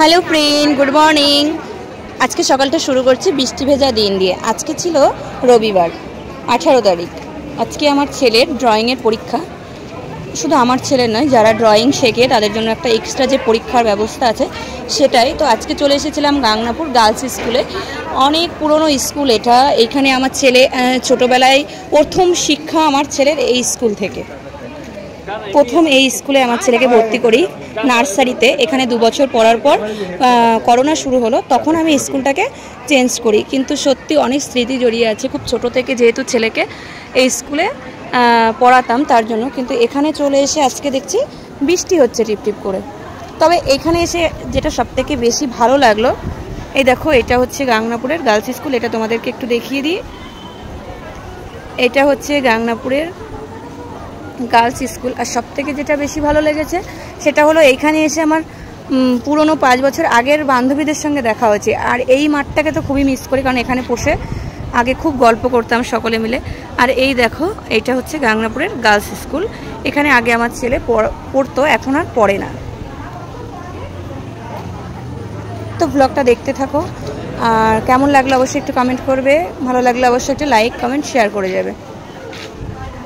Hello friend, good morning. आज के सकालटा शुरू करছি বৃষ্টি ভেজা দিন দিয়ে। আজকে ছিল রবিবার 18 তারিখ। আজকে আমার ছেলের ড্রয়িংয়ের পরীক্ষা। শুধু আমার ছেলের নয়, যারা ড্রয়িং শেখে তাদের জন্য একটা এক্সট্রা যে পরীক্ষার ব্যবস্থা আছে সেটাই। তো আজকে চলে এসেছিলাম গাংনাপুর গার্লস স্কুলে। অনেক পুরনো স্কুল এটা। এখানে আমার ছেলে ছোটোবেলায় প্রথম শিক্ষা আমার ছেলের এই স্কুল থেকে। প্রথম এই স্কুলে আমার ছেলেকে ভর্তি করি নার্সারিতে। এখানে 2 বছর পড়ার পর করোনা শুরু হলো, তখন আমি স্কুলটাকে চেঞ্জ করি। কিন্তু সত্যি অনেক স্মৃতি জড়িয়ে আছে। খুব ছোট থেকে যেহেতু ছেলেকে এই স্কুলে পড়াতাম তার জন্য। কিন্তু এখানে চলে এসে আজকে দেখছি বৃষ্টি হচ্ছে টিপটিপ করে। তবে এখানে এসে যেটা সবথেকে বেশি ভালো লাগলো, এই দেখো, এটা হচ্ছে গাংনাপুরের গার্লস স্কুল। এটা তোমাদেরকে একটু দেখিয়ে দিই। এটা হচ্ছে গাংনাপুরের গার্লস স্কুল। আর সবথেকে যেটা বেশি ভালো লেগেছে সেটা হলো এইখানে এসে আমার পুরনো 5 বছর আগের বান্ধবীদের সঙ্গে দেখা হয়েছে। আর এই মাঠটাকে তো খুবই মিস করি, কারণ এখানে বসে আগে খুব গল্প করতাম সকলে মিলে। আর এই দেখো, এইটা হচ্ছে গাংনাপুরের গার্লস স্কুল। এখানে আগে আমার ছেলে পড়তো, এখন আর পড়ে না। তো ব্লগটা দেখতে থাকো। আর কেমন লাগলো অবশ্যই একটু কমেন্ট করবে, ভালো লাগলে অবশ্যই একটু লাইক কমেন্ট শেয়ার করে যাবে।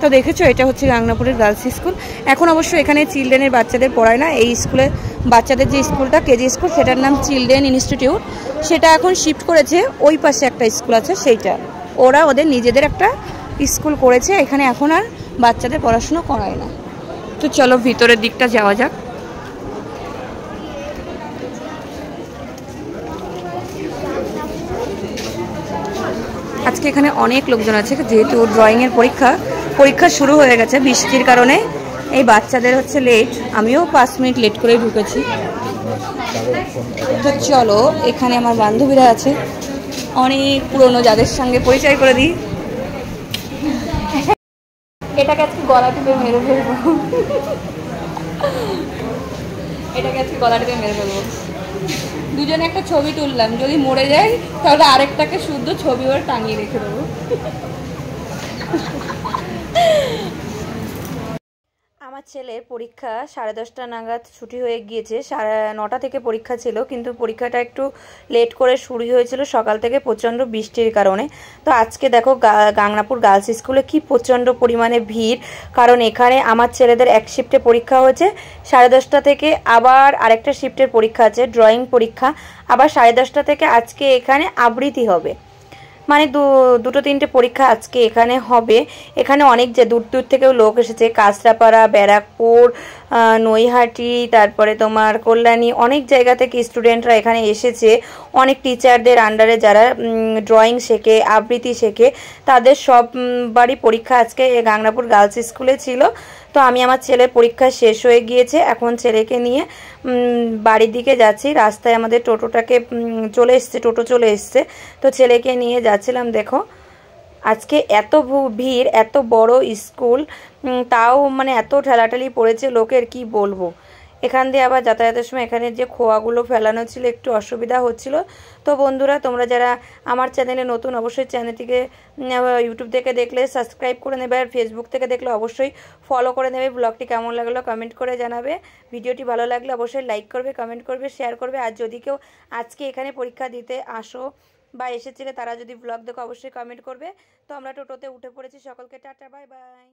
তো দেখেছো, এটা হচ্ছে গাংনাপুরের গার্লস স্কুল। এখন অবশ্য এখানে চিলড্রেনের বাচ্চাদের পড়ায় না। এই স্কুলে বাচ্চাদের যে স্কুলটা কেজি স্কুল, সেটার নাম চিলড্রেন ইনস্টিটিউট। সেটা এখন শিফট করেছে, ওই পাশে একটা স্কুল আছে সেইটা। ওরা ওদের নিজেদের একটা স্কুল করেছে, এখানে এখন আর বাচ্চাদের পড়াশুনো করায় না। তো চলো ভিতরের দিকটা যাওয়া যাক। আজকে এখানে অনেক লোকজন আছে, যেহেতু ড্রয়িংয়ের পরীক্ষা শুরু হয়ে গেছে। বৃষ্টির কারণে এই বাচ্চাদের হচ্ছে লেট। আমিও 5 মিনিট লেট করে ঢুকেছি। তো চলো, এখানে আমার বান্ধবীরা আছে অনেক পুরনো, যাদের সঙ্গে পরিচয় করে দিই। এটাকে আজকে গলা টিপে মেরে ফেলবো। দুজনে একটা ছবি তুললাম, যদি মরে যায় তাহলে আরেকটাকে শুদ্ধ ছবি ওর টাঙিয়ে রেখে দেবো। আমার ছেলের পরীক্ষা 10:30 নাগাদ ছুটি হয়ে গিয়েছে। 9টা থেকে পরীক্ষা ছিল, কিন্তু পরীক্ষাটা একটু লেট করে শুরু হয়েছিল সকাল থেকে প্রচণ্ড বৃষ্টির কারণে। তো আজকে দেখো গাংনাপুর গার্লস স্কুলে কি প্রচণ্ড পরিমাণে ভিড়। কারণ এখানে আমার ছেলেদের এক শিফটে পরীক্ষা হয়েছে 10:30 থেকে, আবার আরেকটা শিফটের পরীক্ষা আছে ড্রয়িং পরীক্ষা, আবার 10:30 থেকে আজকে এখানে আবৃত্তি হবে। মানে দুটো তিনটে পরীক্ষা আজকে এখানে হবে। এখানে অনেক যে দূর দূর থেকেও লোক এসেছে, কাঁচরাপাড়া, ব্যারাকপুর, নৈহাটি, তারপরে তোমার কল্যাণী, অনেক জায়গা থেকে স্টুডেন্টরা এখানে এসেছে। অনেক টিচারদের আন্ডারে যারা ড্রয়িং শেখে, আবৃত্তি শেখে, তাদের সববারই পরীক্ষা আজকে গাংনাপুর গার্লস স্কুলে ছিল। তো আমি আমার ছেলের পরীক্ষা শেষ হয়ে গিয়েছে, এখন ছেলেকে নিয়ে বাড়ির দিকে যাচ্ছি। রাস্তায় আমাদের টোটো চলে এসছে। তো ছেলেকে নিয়ে যাচ্ছিলাম। দেখো আজকে এত ভিড়, এত বড় স্কুল, তাও মানে এত ঠেলাঠেলি পড়েছে লোকের, কি বলবো। এখান দিয়ে আবার যাতায়াতের সময় এখানে যে খোয়াগুলো ফেলানো ছিল, একটু অসুবিধা হচ্ছিল। তো বন্ধুরা, তোমরা যারা আমার চ্যানেলে নতুন, অবশ্যই চ্যানেলটিকে ইউটিউব থেকে দেখলে সাবস্ক্রাইব করে নেবে, আর ফেসবুক থেকে দেখলে অবশ্যই ফলো করে নেবে। ব্লগটি কেমন লাগলো কমেন্ট করে জানাবে। ভিডিওটি ভালো লাগলে অবশ্যই লাইক করবে, কমেন্ট করবে, শেয়ার করবে। আর যদি কেউ আজকে এখানে পরীক্ষা দিতে আসো বা এসেছিলে, তারা যদি ব্লগ দেখো অবশ্যই কমেন্ট করবে। তো আমরা টোটোতে উঠে পড়েছি। সকলকে টাটা, বাই বাই।